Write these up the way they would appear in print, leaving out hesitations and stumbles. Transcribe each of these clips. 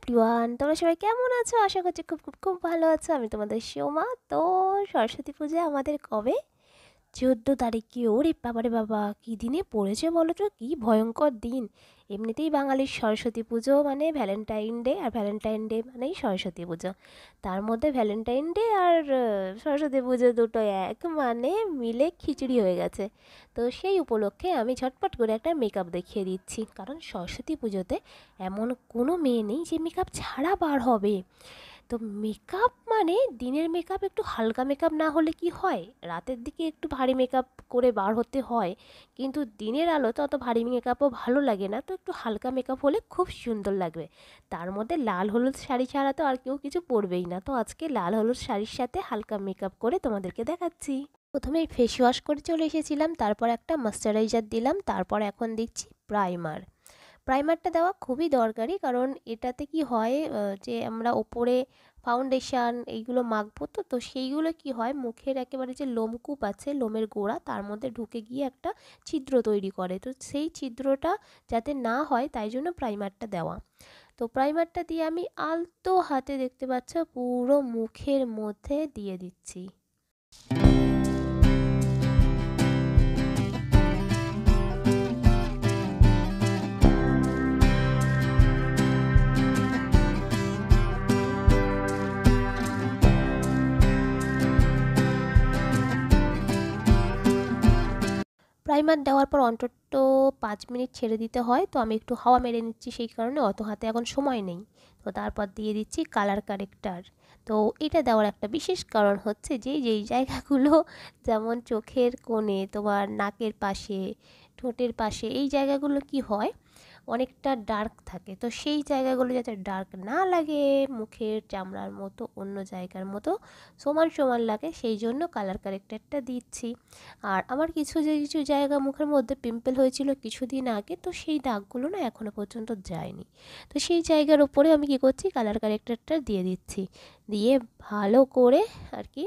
Everyone, তোমরা সবাই কেমন আছো? আশা করছি খুব খুব খুব ভালো আছো। আমি তোমাদের সোমা। তো সরস্বতী পূজা আমাদের কবে? 14 তারিখ। কি ওরে বাবারে বাবা, কী দিনে পড়েছে বলো তো, কী ভয়ঙ্কর দিন। এমনিতেই বাঙালির সরস্বতী পুজো মানে ভ্যালেন্টাইন ডে, আর ভ্যালেন্টাইন ডে মানেই সরস্বতী পুজো। তার মধ্যে ভ্যালেন্টাইন ডে আর সরস্বতী পুজো দুটো এক, মানে মিলে খিচুড়ি হয়ে গেছে। তো সেই উপলক্ষে আমি ঝটপট করে একটা মেকআপ দেখিয়ে দিচ্ছি, কারণ সরস্বতী পুজোতে এমন কোনো মেয়ে নেই যে মেকআপ ছাড়া বার হবে। তো মেকআপ মানে দিনের মেকআপ একটু হালকা মেকআপ না হলে কি হয়, রাতের দিকে একটু ভারী মেকআপ করে বার হতে হয়, কিন্তু দিনের আলোতে অত ভারী মেকআপও ভালো লাগে না, তো একটু হালকা মেকআপ হলে খুব সুন্দর লাগবে। তার মধ্যে লাল হলুদ শাড়ি ছাড়া তো আর কেউ কিছু পরবেই না, তো আজকে লাল হলুদ শাড়ির সাথে হালকা মেকআপ করে তোমাদেরকে দেখাচ্ছি। প্রথমে ফেস ওয়াশ করে চলে এসেছিলাম, তারপর একটা ময়শ্চারাইজার দিলাম, তারপর এখন দিচ্ছি প্রাইমার। প্রাইমারটা দেওয়া খুবই দরকারি, কারণ এটাতে কি হয়, যে আমরা ওপরে ফাউন্ডেশন এইগুলো মাখবো, তো সেইগুলো কি হয়, মুখের একেবারে যে লোমকূপ আছে, লোমের গোড়া, তার মধ্যে ঢুকে গিয়ে একটা ছিদ্র তৈরি করে। তো সেই ছিদ্রটা যাতে না হয় তাই জন্য প্রাইমারটা দেওয়া। তো প্রাইমারটা দিয়ে আমি আলতো হাতে, দেখতে পাচ্ছ, পুরো মুখের মধ্যে দিয়ে দিচ্ছি। প্রাইমার দেওয়ার পর অন্তত 5 মিনিট ছেড়ে দিতে হয়, তো আমি একটু হাওয়া মেরে নিচ্ছি, সেই কারণে অত হাতে এখন সময় নেই। তো তারপর দিয়ে দিচ্ছি কালার কারেক্টার। তো এটা দেওয়ার একটা বিশেষ কারণ হচ্ছে যে যেই জায়গাগুলো, যেমন চোখের কোণে, তোমার নাকের পাশে, ঠোঁটের পাশে, এই জায়গাগুলো কি হয়, অনেকটা ডার্ক থাকে, তো সেই জায়গাগুলো যাতে ডার্ক না লাগে, মুখের চামড়ার মতো অন্য জায়গার মতো সমান সমান লাগে, সেই জন্য কালার কারেক্টারটা দিচ্ছি। আর আমার কিছু যে কিছু জায়গা মুখের মধ্যে পিম্পল হয়েছিল কিছুদিন আগে, তো সেই দাগগুলো না এখনও পর্যন্ত যায়নি। তো সেই জায়গার উপরে আমি কী করছি, কালার কারেক্টারটা দিয়ে দিচ্ছি। দিয়ে ভালো করে আর কি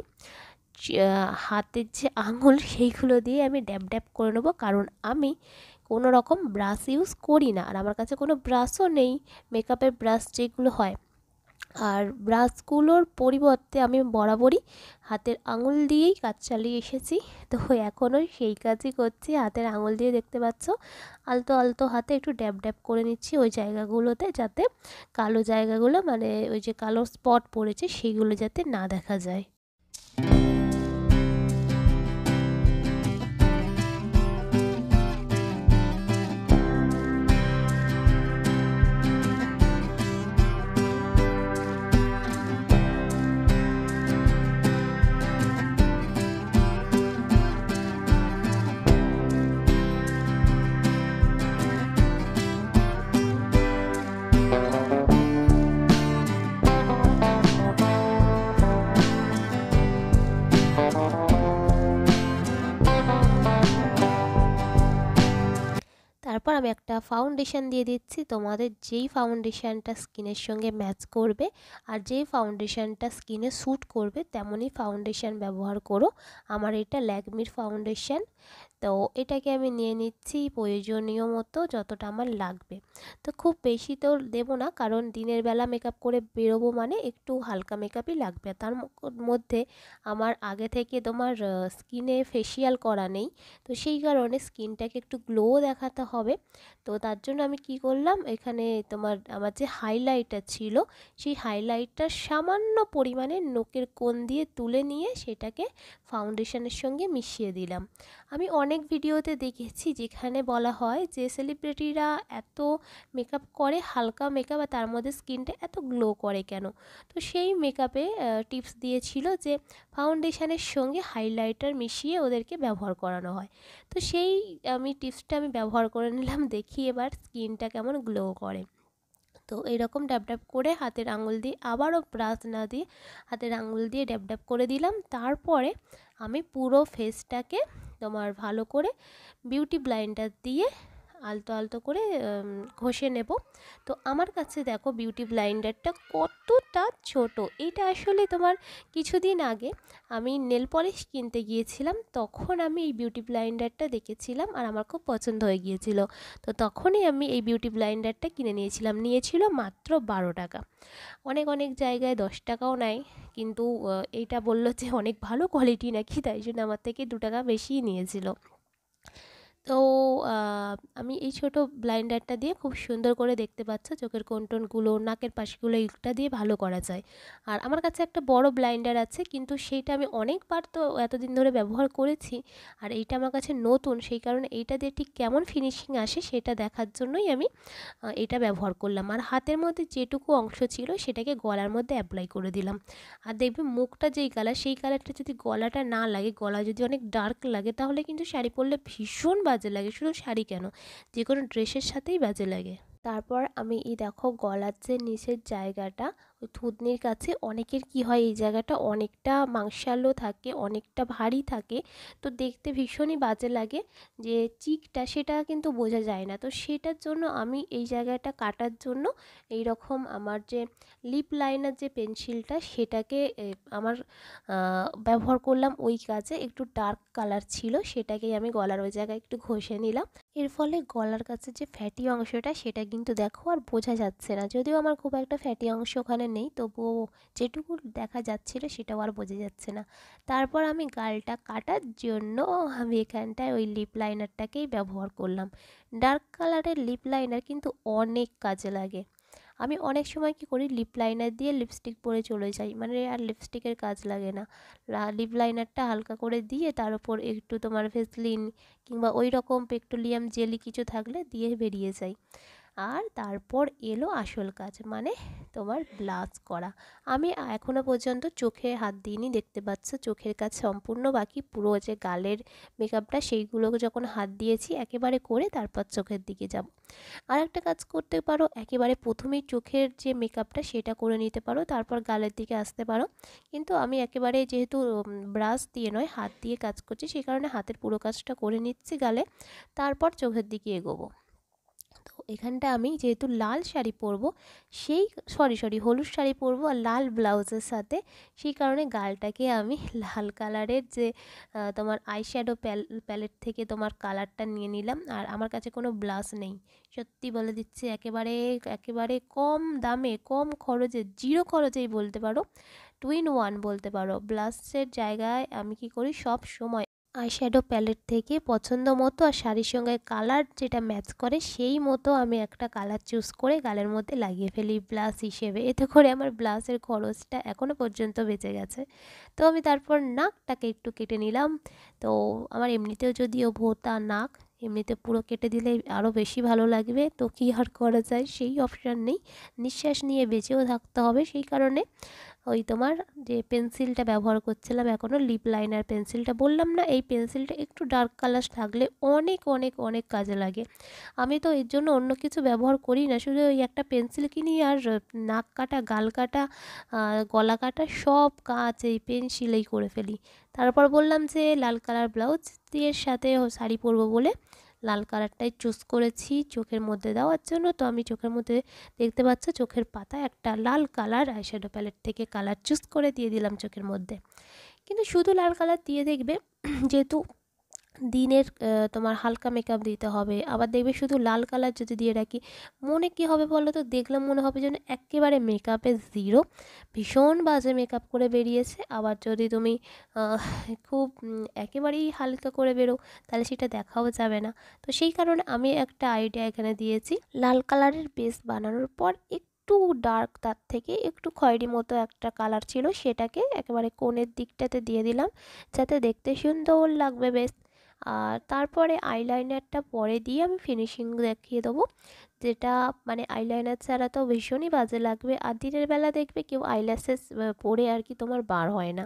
হাতের যে আঙুল সেইগুলো দিয়ে আমি ড্যাব ড্যাব করে নেবো, কারণ আমি কোনো রকম ব্রাশ ইউজ করি না, আর আমার কাছে কোনো ব্রাশও নেই, মেকআপের ব্রাশ যেগুলো হয়। আর ব্রাশগুলোর পরিবর্তে আমি বরাবরই হাতের আঙুল দিয়েই কাজ চালিয়ে এসেছি, তো এখনও সেই কাজই করছি। হাতের আঙুল দিয়ে, দেখতে পাচ্ছ, আলতো আলতো হাতে একটু ড্যাব ড্যাব করে নিচ্ছি ওই জায়গাগুলোতে, যাতে কালো জায়গাগুলো, মানে ওই যে কালো স্পট পড়েছে সেইগুলো যাতে না দেখা যায়। তারপর আমি একটা ফাউন্ডেশন দিয়ে দিচ্ছি, তোমাদের যেই ফাউন্ডেশনটা স্কিনের সঙ্গে ম্যাচ করবে আর যেই ফাউন্ডেশনটা স্কিনে স্যুট করবে তেমনই ফাউন্ডেশন ব্যবহার করো। আমার এটা ল্যাকমির ফাউন্ডেশন। তো এটাকে আমি নিয়ে নিচ্ছি প্রয়োজনীয় মতো, যতটা আমার লাগবে। তো খুব বেশি তো দেবো না, কারণ দিনের বেলা মেকআপ করে বেরোবো মানে একটু হালকা মেকআপই লাগবে। তার মধ্যে আমার আগে থেকে তোমার স্কিনে ফেসিয়াল করা নেই, তো সেই কারণে স্কিনটাকে একটু গ্লো দেখাতে হবে। তো তার জন্য আমি কি করলাম, এখানে তোমার আমার যে হাইলাইটার ছিল, সেই হাইলাইটটা সামান্য পরিমাণে নোকের কোণ দিয়ে তুলে নিয়ে সেটাকে ফাউন্ডেশনের সঙ্গে মিশিয়ে দিলাম। আমি অনেক ভিডিওতে দেখেছি যেখানে বলা হয় যে সেলিব্রিটিরা এত মেকআপ করে, হালকা মেকআপ, আর তার মধ্যে স্কিনটা এত গ্লো করে কেন। তো সেই মেকআপে টিপস দিয়েছিল যে ফাউন্ডেশনের সঙ্গে হাইলাইটার মিশিয়ে ওদেরকে ব্যবহার করানো হয়। তো সেই টিপসটা আমি ব্যবহার করে নিলাম, দেখি এবার স্কিনটা কেমন গ্লো করে। তো এইরকম ড্যাব ড্যাব করে হাতের আঙুল দিয়ে, আবারও ব্রাশ না দিয়ে হাতের আঙুল দিয়ে ড্যাব ড্যাব করে দিলাম। তারপরে আমি পুরো ফেসটাকে তোমার ভালো করে বিউটি ব্লাইন্ডার দিয়ে আলতো আলতো করে ঘষে নেব। তো আমার কাছে দেখো বিউটি ব্লাইন্ডারটা কতটা ছোট। এইটা আসলে তোমার কিছুদিন আগে আমি নেল পলিশ কিনতে গিয়েছিলাম, তখন আমি এই বিউটি ব্লাইন্ডারটা দেখেছিলাম আর আমার খুব পছন্দ হয়ে গিয়েছিল। তো তখনই আমি এই বিউটি ব্লাইন্ডারটা কিনে নিয়েছিলাম, নিয়েছিল মাত্র 12 টাকা। অনেক অনেক জায়গায় 10 টাকাও নেয়, কিন্তু এইটা বললো যে অনেক ভালো কোয়ালিটি নাকি, তাই জন্য আমার থেকে 2 টাকা বেশিই নিয়েছিল। তো আমি এই ছোট ব্লাইন্ডারটা দিয়ে খুব সুন্দর করে, দেখতে পাচ্ছ চোখের কোণটোনগুলো, নাকের পাশগুলো, এইটা দিয়ে ভালো করা যায়। আর আমার কাছে একটা বড় ব্লাইন্ডার আছে, কিন্তু সেইটা আমি অনেকবার তো এতদিন ধরে ব্যবহার করেছি, আর এইটা আমার কাছে নতুন, সেই কারণে এইটা দিয়ে ঠিক কেমন ফিনিশিং আসে সেটা দেখার জন্যই আমি এটা ব্যবহার করলাম। আর হাতের মধ্যে যেটুকু অংশ ছিল সেটাকে গলার মধ্যে অ্যাপ্লাই করে দিলাম। আর দেখবে মুখটা যেই কালার, সেই কালারটা যদি গলাটা না লাগে, গলা যদি অনেক ডার্ক লাগে, তাহলে কিন্তু শাড়ি পরলে ভীষণ বাজে লাগে। শুধু শাড়ি কেন, যে কোনো ড্রেসের সাথেই বাজে লাগে। তারপর আমি এই দেখো গলার যে নিচের জায়গাটা, ওই থুতনির কাছে অনেকের কি হয়, এই জায়গাটা অনেকটা মাংসালো থাকে, অনেকটা ভারী থাকে, তো দেখতে ভীষণই বাজে লাগে। যে চিকটা সেটা কিন্তু বোঝা যায় না, তো সেটার জন্য আমি এই জায়গাটা কাটার জন্য এই রকম আমার যে লিপ লাইনার যে পেন্সিলটা, সেটাকে আমার ব্যবহার করলাম। ওই কাজে একটু ডার্ক কালার ছিল, সেটাকেই আমি গলার ওই জায়গায় একটু ঘষে নিলাম। এর ফলে গলার কাছে যে ফ্যাটি অংশটা, সেটা কিন্তু দেখো আর বোঝা যাচ্ছে না। যদিও আমার খুব একটা ফ্যাটি অংশ ওখানে নেই, তবুও যেটুকু দেখা যাচ্ছিল সেটাও আর বোঝা যাচ্ছে না। তারপর আমি গালটা কাটার জন্য আমি এখানটায় ওই লিপ লাইনারটাকেই ব্যবহার করলাম। ডার্ক কালারের লিপ লাইনার কিন্তু অনেক কাজে লাগে। আমি অনেক সময় কি করি, লিপ লাইনার দিয়ে লিপস্টিক পরে চলে যাই, মানে আর লিপস্টিকের কাজ লাগে না। লিপ লাইনারটা হালকা করে দিয়ে তার উপর একটু তোমার ভেসলিন কিংবা ওই রকম পেট্রোলিয়াম জেলি কিছু থাকলে দিয়ে বেরিয়ে যাই। আর তারপর এলো আসল কাজ, মানে তোমার ব্লাশ করা। আমি এখনও পর্যন্ত চোখে হাত দিইনি, দেখতে পাচ্ছ চোখের কাজ সম্পূর্ণ বাকি। পুরো যে গালের মেকআপটা, সেইগুলোকে যখন হাত দিয়েছি একেবারে করে, তারপর চোখের দিকে যাব। আর একটা কাজ করতে পারো, একেবারে প্রথমেই চোখের যে মেকআপটা সেটা করে নিতে পারো, তারপর গালের দিকে আসতে পারো। কিন্তু আমি একেবারে যেহেতু ব্রাশ দিয়ে নয় হাত দিয়ে কাজ করছি, সেই কারণে হাতের পুরো কাজটা করে নিচ্ছি গালে, তারপর চোখের দিকে এগোবো। তো এখানটা আমি যেহেতু লাল শাড়ি পরবো, সেই সরি হলুদ শাড়ি পরবো আর লাল ব্লাউজের সাথে, সেই কারণে গালটাকে আমি লাল কালারের যে তোমার আইশ্যাডো প্যালেট থেকে তোমার কালারটা নিয়ে নিলাম। আর আমার কাছে কোনো ব্লাশ নেই, সত্যি বলে দিচ্ছি, একেবারে একেবারে কম দামে, কম খরচে, জিরো খরচেই বলতে পারো, 2 in 1 বলতে পারো। ব্লাশের জায়গায় আমি কি করি, সব সময় আইশ্যাডো প্যালেট থেকে পছন্দ মতো আর শাড়ির সঙ্গে কালার যেটা ম্যাচ করে সেই মতো আমি একটা কালার চুজ করে গালের মধ্যে লাগিয়ে ফেলি ব্লাশ হিসেবে। এতে করে আমার ব্লাশের খরচটা এখনও পর্যন্ত বেঁচে গেছে। তো আমি তারপর নাকটাকে একটু কেটে নিলাম। তো আমার এমনিতেও যদিও ভোঁতা নাক, এমনিতে পুরো কেটে দিলে আরও বেশি ভালো লাগবে, তো কী আর করা যায়, সেই অপশান নেই, নিঃশ্বাস নিয়ে বেঁচেও থাকতে হবে। সেই কারণে ওই তোমার যে পেন্সিলটা ব্যবহার করছিলাম এখনও, লিপ লাইনার পেন্সিলটা, বললাম না এই পেন্সিলটা একটু ডার্ক কালার থাকলে অনেক অনেক অনেক কাজে লাগে। আমি তো এর জন্য অন্য কিছু ব্যবহার করি না, শুধু ওই একটা পেন্সিল কিনি আর নাক কাটা, গাল কাটা, গলা কাটা সব কাজ এই পেন্সিলেই করে ফেলি। তারপর বললাম যে লাল কালার ব্লাউজ দিয়ে সাথে শাড়ি পরবো বলে লাল কালারটাই চুজ করেছি চোখের মধ্যে দেওয়ার জন্য। তো আমি চোখের মধ্যে, দেখতে পাচ্ছ চোখের পাতায় একটা লাল কালার আইশ্যাডো প্যালেট থেকে কালার চুজ করে দিয়ে দিলাম চোখের মধ্যে। কিন্তু শুধু লাল কালার দিয়ে দেখবে, যেহেতু দিনের তোমার হালকা মেকআপ দিতে হবে, আবার দেখবে শুধু লাল কালার যদি দিয়ে রাখি, মনে কি হবে বলো তো, দেখলাম মনে হবে যেন একেবারে মেকআপে জিরো, ভীষণ বাজে মেকআপ করে বেরিয়েছে। আবার যদি তুমি খুব একেবারেই হালকা করে বেরো, তাহলে সেটা দেখাও যাবে না। তো সেই কারণে আমি একটা আইডিয়া এখানে দিয়েছি, লাল কালারের বেস বানানোর পর একটু ডার্ক, তার থেকে একটু খয়েরি মতো একটা কালার ছিল, সেটাকে একেবারে কোণের দিকটাতে দিয়ে দিলাম, যাতে দেখতে সুন্দর লাগবে বেশ। আর তারপরে আইলাইনারটা পরে দিয়ে আমি ফিনিশিং দেখিয়ে দেবো, যেটা মানে আইলাইনার ছাড়া তো ভীষণই বাজে লাগবে। আর দিনের বেলা দেখবে কেউ আইল্যাশেস পরে আর কি তোমার বার হয় না,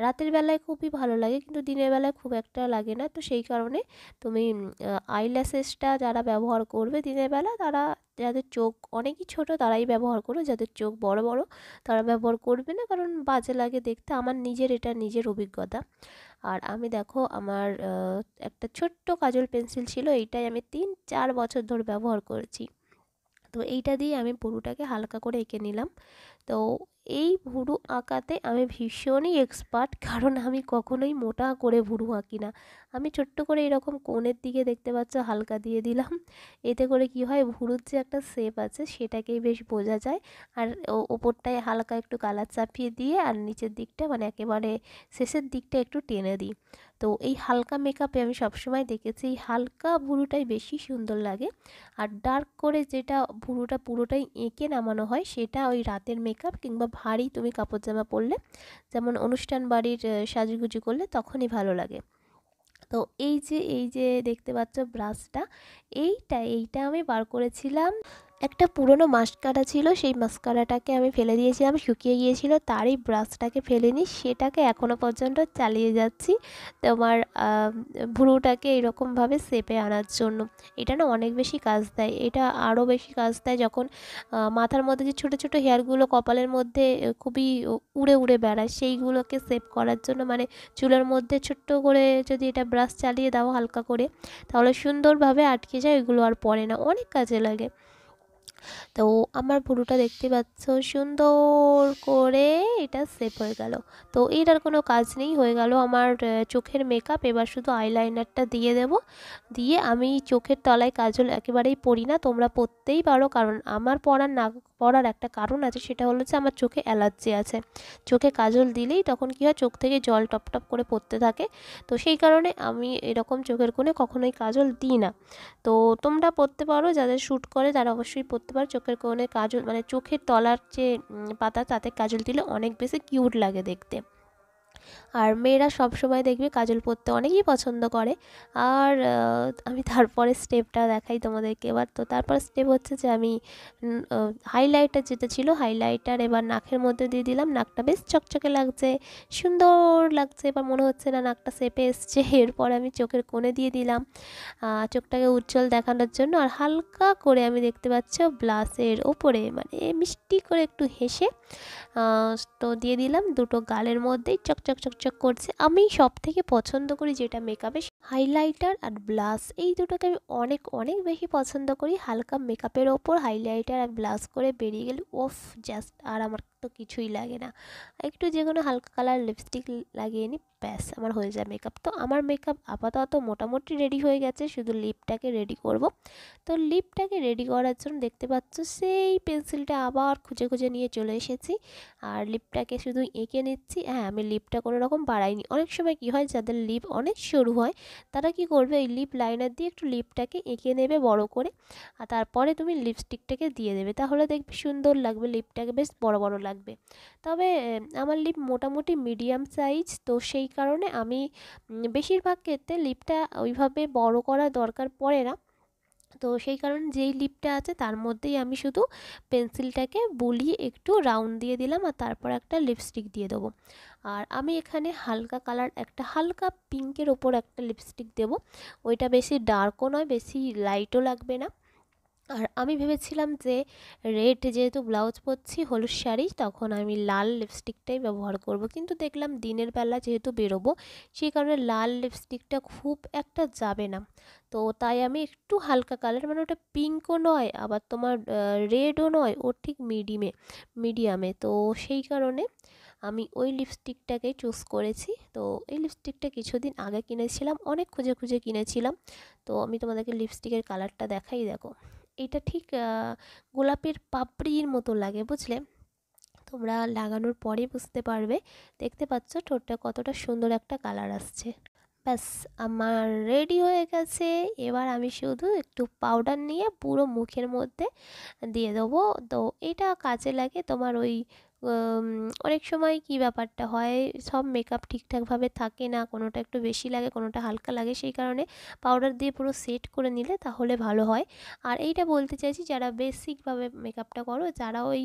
রাতের বেলায় খুবই ভালো লাগে, কিন্তু দিনের বেলায় খুব একটা লাগে না। তো সেই কারণে তুমি আইল্যাশেসটা যারা ব্যবহার করবে দিনের বেলা, তারা যাদের চোখ অনেকই ছোট তারাই ব্যবহার করো, যাদের চোখ বড় বড় তারা ব্যবহার করবে না, কারণ বাজে লাগে দেখতে। আমার নিজের এটা নিজের অভিজ্ঞতা। আর আমি দেখো আমার একটা ছোট্ট কাজল পেন্সিল ছিল, এইটাই আমি 3-4 বছর ধরে ব্যবহার করেছি। তো এইটা দিয়ে আমি ভুরুটাকে হালকা করে এঁকে নিলাম। তো এই ভুরু আঁকাতে আমি ভীষণই এক্সপার্ট, কারণ আমি কখনোই মোটা করে ভুরু আঁকি না। আমি ছোট্ট করে এরকম কোণের দিকে দেখতে পাচ্ছ হালকা দিয়ে দিলাম। এতে করে কি হয়, ভুরুর যে একটা শেপ আছে সেটাকেই বেশ বোঝা যায়। আর ওপরটায় হালকা একটু কালার চাপিয়ে দিয়ে আর নিচের দিকটা মানে একেবারে শেষের দিকটা একটু টেনে দিই। তো এই হালকা মেকআপে আমি সবসময় দেখেছি এই হালকা ভুরুটাই বেশি সুন্দর লাগে। আর ডার্ক করে যেটা ভুরুটা পুরোটাই এঁকে নামানো হয় সেটা ওই রাতের মেকআপ কিংবা ভারী তুমি কাপড় জামা পরলে, যেমন অনুষ্ঠান বাড়ির সাজুগুজু করলে তখনই ভালো লাগে। তো এই যে দেখতে পাচ্ছ ব্রাশটা, এইটা আমি বার করেছিলাম। একটা পুরনো মাস্কারা ছিল, সেই মাস্কারাটাকে আমি ফেলে দিয়েছিলাম, শুকিয়ে গিয়েছিল, তারই ব্রাশটাকে ফেলিনি, সেটাকে এখনও পর্যন্ত চালিয়ে যাচ্ছি তোমার ভুরুটাকে এরকমভাবে শেপে আনার জন্য। এটা না অনেক বেশি কাজ দেয়, এটা আরও বেশি কাজ দেয় যখন মাথার মধ্যে যে ছোটো ছোটো হেয়ারগুলো কপালের মধ্যে খুবই উড়ে উড়ে বেড়ায়, সেইগুলোকে সেভ করার জন্য মানে চুলের মধ্যে ছোট্ট করে যদি এটা ব্রাশ চালিয়ে দাও হালকা করে, তাহলে সুন্দরভাবে আটকে যায়, ওইগুলো আর পড়ে না, অনেক কাজে লাগে। তো আমার ভুরুটা দেখতে পাচ্ছ সুন্দর করে এটা সেভ হয়ে গেল। তো এটার কোনো কাজ নেই, হয়ে গেল আমার চোখের মেকআপ। এবার শুধু আইলাইনারটা দিয়ে দেব, দিয়ে আমি চোখের তলায় কাজল একেবারেই পরি না, তোমরা পরতেই পারো, কারণ আমার পরার একটা কারণ আছে, সেটা হলো যে আমার চোখে অ্যালার্জি আছে। চোখে কাজল দিলেই তখন কী হয়, চোখ থেকে জল টপ টপ করে পড়তে থাকে। তো সেই কারণে আমি এরকম চোখের কোণে কখনোই কাজল দিই না। তো তোমরা পরতে পারো, যাদের শ্যুট করে তারা অবশ্যই পরতে পারো। চোখের কোণে কাজল মানে চোখের তলার যে পাতা, তাতে কাজল দিলে অনেক বেশি কিউট লাগে দেখতে। আর মেয়েরা সবসময় দেখবে কাজল পরতে অনেকই পছন্দ করে। আর আমি তারপরে স্টেপটা দেখাই তোমাদেরকে এবার। তো তারপর স্টেপ হচ্ছে যে আমি হাইলাইটার যেটা ছিল, হাইলাইটার এবার নাকের মধ্যে দিয়ে দিলাম। নাকটা বেশ চকচকে লাগছে, সুন্দর লাগছে, এবার মনে হচ্ছে না নাকটা শেপে এসছে। এরপর আমি চোখের কোণে দিয়ে দিলাম চোখটাকে উজ্জ্বল দেখানোর জন্য। আর হালকা করে আমি দেখতে পাচ্ছ ব্লাশের ওপরে মানে মিষ্টি করে একটু হেসে তো দিয়ে দিলাম দুটো গালের মধ্যেই চকচক চকচক করছে। আমি সব থেকে পছন্দ করি যেটা মেকআপে, হাইলাইটার আর ব্লাশ, এই দুটোকে আমি অনেক অনেক বেশি পছন্দ করি। হালকা মেকআপের ওপর হাইলাইটার আর ব্লাশ করে বেরিয়ে গেলে ওফ, জাস্ট আর আমার তো কিছুই লাগে না। একটু যে কোনো হালকা কালার লিপস্টিক লাগিয়ে নিই, ব্যাস আমার হয়ে যায় মেকআপ। তো আমার মেকআপ আপাতত মোটামুটি রেডি হয়ে গেছে, শুধু লিপটাকে রেডি করব। তো লিপটাকে রেডি করার জন্য দেখতে পাচ্ছ সেই পেন্সিলটা আবার খুঁজে খুঁজে নিয়ে চলে এসেছি, আর লিপটাকে শুধু এঁকে নিচ্ছি। হ্যাঁ, আমি লিপটা কোনো রকম বাড়াইনি। অনেক সময় কি হয়, যাদের লিপ অনেক সরু হয় তারা কি করবে, এই লিপ লাইনার দিয়ে একটু লিপটাকে এঁকে নেবে বড় করে, আর তারপরে তুমি লিপস্টিকটাকে দিয়ে দেবে, তাহলে দেখবে সুন্দর লাগবে, লিপটাকে বেশ বড় বড় লাগবে। তবে আমার লিপ মোটামুটি মিডিয়াম সাইজ, তো সেই কারণে আমি বেশিরভাগ ক্ষেত্রে লিপটা ওইভাবে বড় করার দরকার পড়ে না। তো সেই কারণে যেই লিপটা আছে তার মধ্যেই আমি শুধু পেন্সিলটাকে বুলিয়ে একটু রাউন্ড দিয়ে দিলাম, আর তারপর একটা লিপস্টিক দিয়ে দেবো। আর আমি এখানে হালকা কালার একটা হালকা পিঙ্কের ওপর একটা লিপস্টিক দেবো, ওইটা বেশি ডার্কও নয় বেশি লাইটও লাগবে না। আর আমি ভেবেছিলাম যে রেড যেহেতু ব্লাউজ পরছি হলুদ শাড়ি, তখন আমি লাল লিপস্টিকটাই ব্যবহার করব, কিন্তু দেখলাম দিনের বেলা যেহেতু বেরোবো সেই কারণে লাল লিপস্টিকটা খুব একটা যাবে না। তো তাই আমি একটু হালকা কালার মানে ওটা পিঙ্কও নয় আবার তোমার রেডও নয়, ওর ঠিক মিডিয়ামে, তো সেই কারণে আমি ওই লিপস্টিকটাকেই চুজ করেছি। তো এই লিপস্টিকটা কিছুদিন আগে কিনেছিলাম, অনেক খুঁজে খুঁজে কিনেছিলাম। তো আমি তোমাদেরকে লিপস্টিকের কালারটা দেখাই, দেখো এটা ঠিক গোলাপের পাপড়ির মতো লাগে, বুঝলে? তোমরা লাগানোর পরেই বুঝতে পারবে। দেখতে পাচ্ছ ঠোঁটটা কতটা সুন্দর একটা কালার আসছে। ব্যাস আমার রেডি হয়ে গেছে। এবার আমি শুধু একটু পাউডার নিয়ে পুরো মুখের মধ্যে দিয়ে দেবো। তো এটা কাজে লাগে তোমার ওই উম, অনেক সময় কি ব্যাপারটা হয়, সব মেকআপ ঠিকঠাকভাবে থাকে না, কোনোটা একটু বেশি লাগে কোনোটা হালকা লাগে, সেই কারণে পাউডার দিয়ে পুরো সেট করে নিলে তাহলে ভালো হয়। আর এইটা বলতে চাইছি যারা বেসিকভাবে মেকআপটা করো, যারা ওই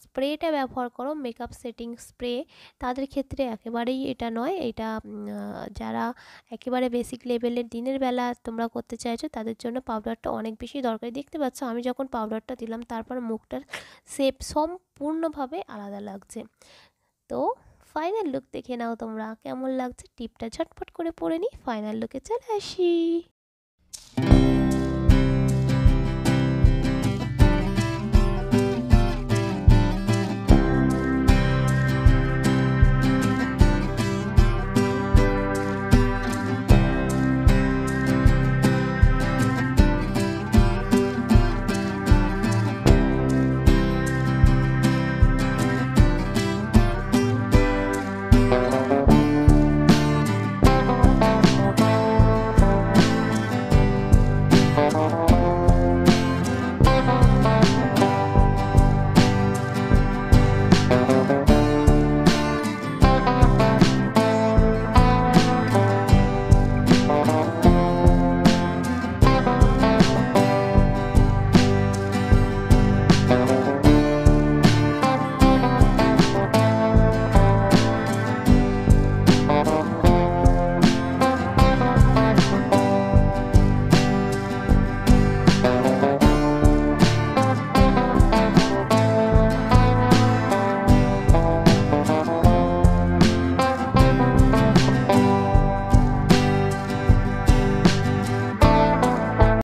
স্প্রেটা ব্যবহার করো মেকআপ সেটিং স্প্রে, তাদের ক্ষেত্রে একেবারেই এটা নয়। এটা যারা একেবারে বেসিক লেভেলের দিনের বেলা তোমরা করতে চাইছো তাদের জন্য পাউডারটা অনেক বেশি দরকারি। দেখতে পাচ্ছ আমি যখন পাউডারটা দিলাম তারপর মুখটার শেপ সম্পূর্ণভাবে আলাদা লাগছে। তো ফাইনাল লুক দেখে নাও তোমরা কেমন লাগছে। টিপটা ঝটপট করে পরে নিই, ফাইনাল লুকে চলে আসি।